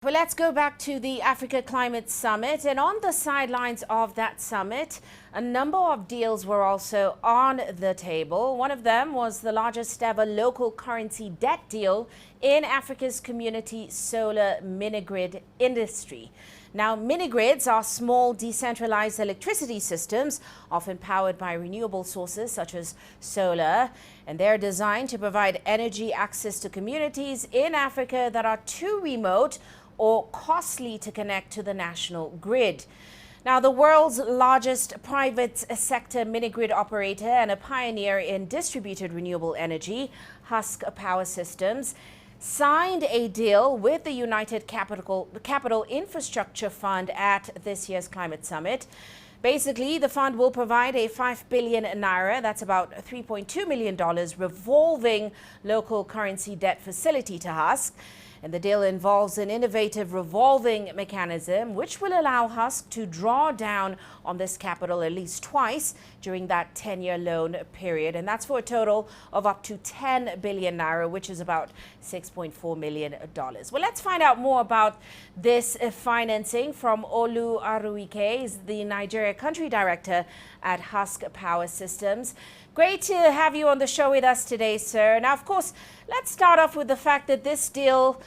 Well, let's go back to the Africa Climate Summit. And on the sidelines of that summit, a number of deals were also on the table. One of them was the largest ever local currency debt deal in Africa's community solar mini-grid industry. Now, mini-grids are small decentralized electricity systems, often powered by renewable sources such as solar, and they're designed to provide energy access to communities in Africa that are too remote or costly to connect to the national grid. Now, the world's largest private sector mini-grid operator and a pioneer in distributed renewable energy, Husk Power Systems, signed a deal with the United Capital Infrastructure Fund at this year's Climate Summit. Basically, the fund will provide a 5 billion naira, that's about $3.2 million, revolving local currency debt facility to Husk. And the deal involves an innovative revolving mechanism which will allow Husk to draw down on this capital at least twice during that 10-year loan period. And that's for a total of up to 10 billion naira, which is about $6.4 million. Well, let's find out more about this financing from Olu Aruike, the Nigeria country director at Husk Power Systems. Great to have you on the show with us today, sir. Now, of course, let's start off with the fact that this deal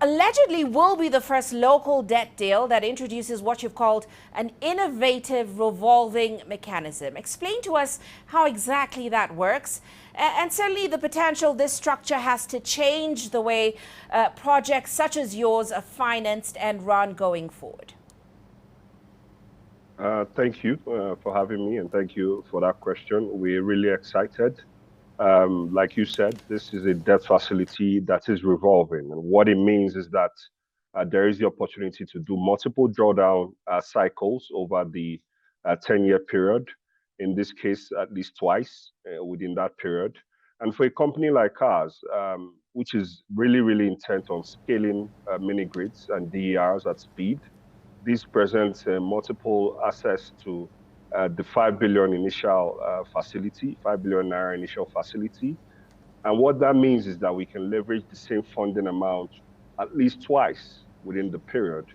allegedly will be the first local debt deal that introduces what you've called an innovative revolving mechanism. Explain to us how exactly that works, and certainly the potential this structure has to change the way projects such as yours are financed and run going forward. Thank you for having me, and thank you for that question. We're really excited. Like you said, this is a debt facility that is revolving. And what it means is that there is the opportunity to do multiple drawdown cycles over the 10-year period, in this case, at least twice within that period. And for a company like ours, which is really, really intent on scaling mini grids and DERs at speed, this presents multiple access to the 5 billion initial facility, 5 billion naira initial facility. And what that means is that we can leverage the same funding amount at least twice within the period,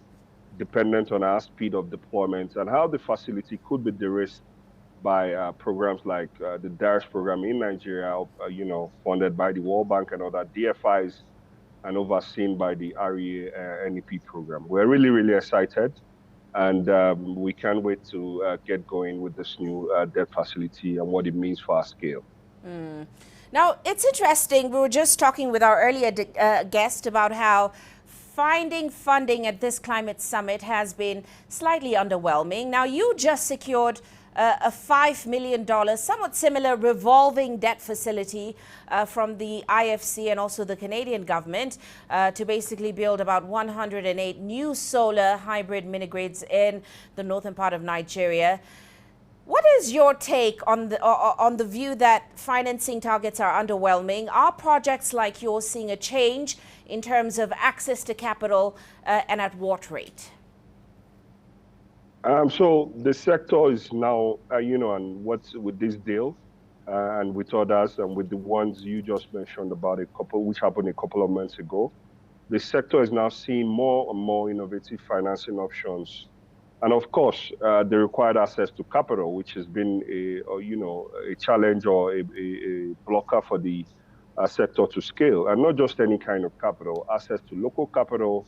dependent on our speed of deployment and how the facility could be de-risked by programs like the DARES program in Nigeria, funded by the World Bank and other DFIs, and overseen by the REA NEP program. We're really, really excited, and we can't wait to get going with this new debt facility and what it means for our scale. Now, it's interesting. We were just talking with our earlier guest about how finding funding at this climate summit has been slightly underwhelming. Now, you just secured a $5 million, somewhat similar revolving debt facility from the IFC and also the Canadian government to basically build about 108 new solar hybrid mini-grids in the northern part of Nigeria. What is your take on the view that financing targets are underwhelming? Are projects like yours seeing a change in terms of access to capital and at what rate? So the sector is now, and what's with this deal and with others and with the ones you just mentioned about which happened a couple of months ago, the sector is now seeing more and more innovative financing options. And of course, the required access to capital, which has been a challenge or a blocker for the sector to scale, and not just any kind of capital, access to local capital,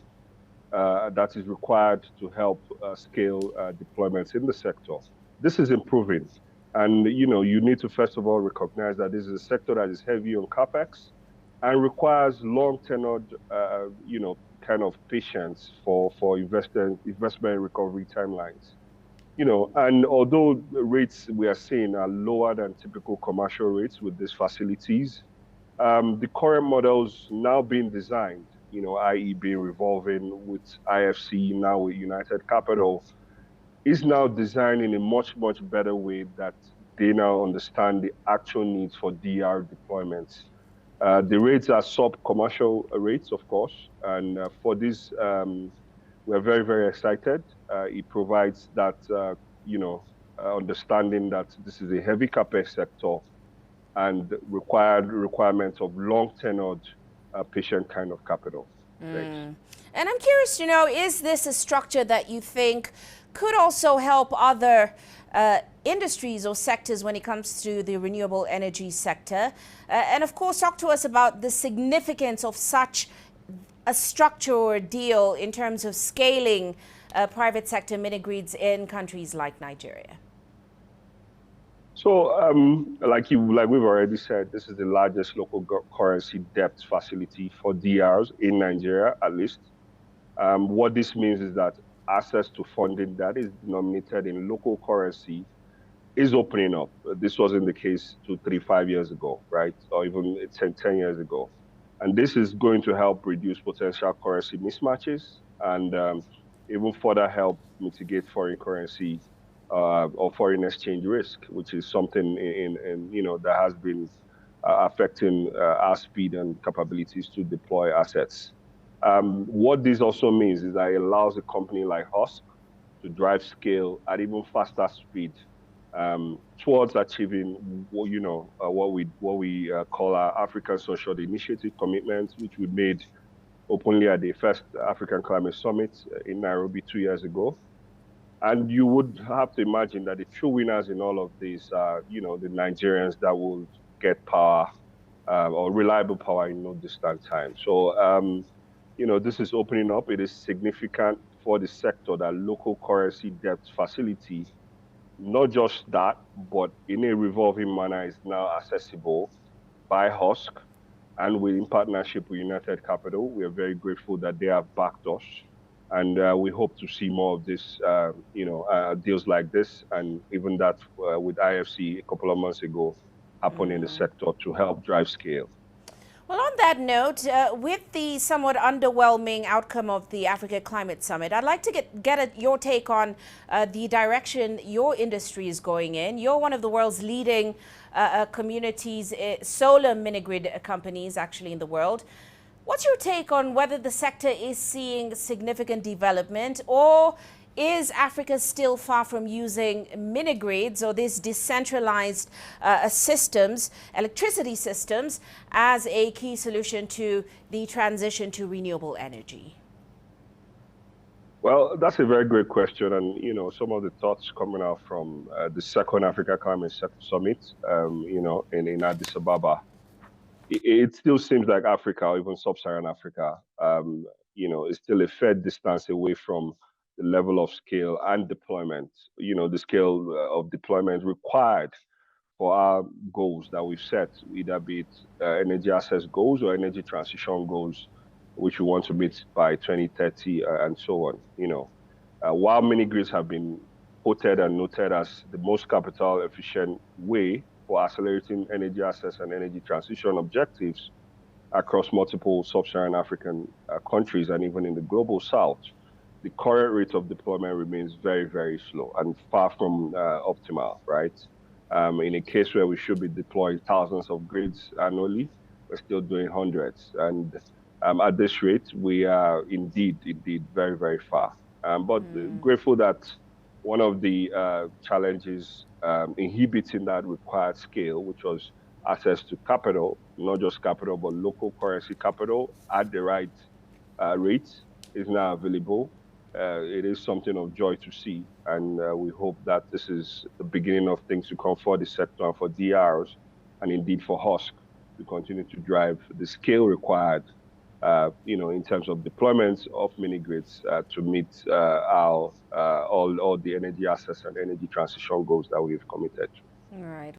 that is required to help scale deployments in the sector. This is improving. And, you need to, first of all, recognize that this is a sector that is heavy on CapEx and requires long-tenured, kind of patience for investment recovery timelines. And although the rates we are seeing are lower than typical commercial rates with these facilities, the current models now being designed, i.e. being revolving with IFC, now with United Capital, is now designed in a much, much better way that they now understand the actual needs for DR deployments. The rates are sub-commercial rates, of course, and for this, we're very, very excited. It provides that, understanding that this is a heavy CapEx sector and requirements of long-tenured patient kind of capital. Thanks. And I'm curious to know, is this a structure that you think could also help other industries or sectors when it comes to the renewable energy sector? And of course, talk to us about the significance of such a structure or a deal in terms of scaling private sector mini-grids in countries like Nigeria. So, like we've already said, this is the largest local currency debt facility for DRs in Nigeria, at least. What this means is that access to funding that is denominated in local currency is opening up. This wasn't the case 2, 3, 5 years ago, right? Or even 10 years ago. And this is going to help reduce potential currency mismatches and even further help mitigate foreign currency or foreign exchange risk, which is something that has been affecting our speed and capabilities to deploy assets. What this also means is that it allows a company like Husk to drive scale at even faster speed towards achieving what we call our African Social Initiative commitments, which we made openly at the first African Climate Summit in Nairobi 2 years ago. And you would have to imagine that the true winners in all of these are, the Nigerians that will get power or reliable power in no distant time. So, this is opening up. It is significant for the sector that local currency debt facility, not just that, but in a revolving manner, is now accessible by Husk. And in partnership with United Capital, we are very grateful that they have backed us. And we hope to see more of this, deals like this, and even that with IFC a couple of months ago happen in the sector to help drive scale. Well, on that note, with the somewhat underwhelming outcome of the Africa Climate Summit, I'd like to get your take on the direction your industry is going in. You're one of the world's leading communities, solar mini-grid companies actually in the world. What's your take on whether the sector is seeing significant development, or is Africa still far from using mini-grids or these decentralized systems, electricity systems, as a key solution to the transition to renewable energy? Well, that's a very great question. And, some of the thoughts coming out from the second Africa Climate Summit, in Addis Ababa, it still seems like Africa, or even sub-Saharan Africa, is still a fair distance away from the level of scale and deployment, the scale of deployment required for our goals that we've set, either be it energy access goals or energy transition goals, which we want to meet by 2030 and so on. While mini grids have been quoted and noted as the most capital efficient way for accelerating energy access and energy transition objectives across multiple sub-Saharan African countries and even in the global south, the current rate of deployment remains very, very slow and far from optimal, right? In a case where we should be deploying thousands of grids annually, we're still doing hundreds. And at this rate, we are indeed very, very far. But grateful that one of the challenges inhibiting that required scale, which was access to capital, not just capital, but local currency capital at the right rates, is now available. It is something of joy to see. And we hope that this is the beginning of things to come for the sector and for DRs, and indeed for Husk to continue to drive the scale required, in terms of deployments of mini grids to meet all the energy access and energy transition goals that we've committed to. All right.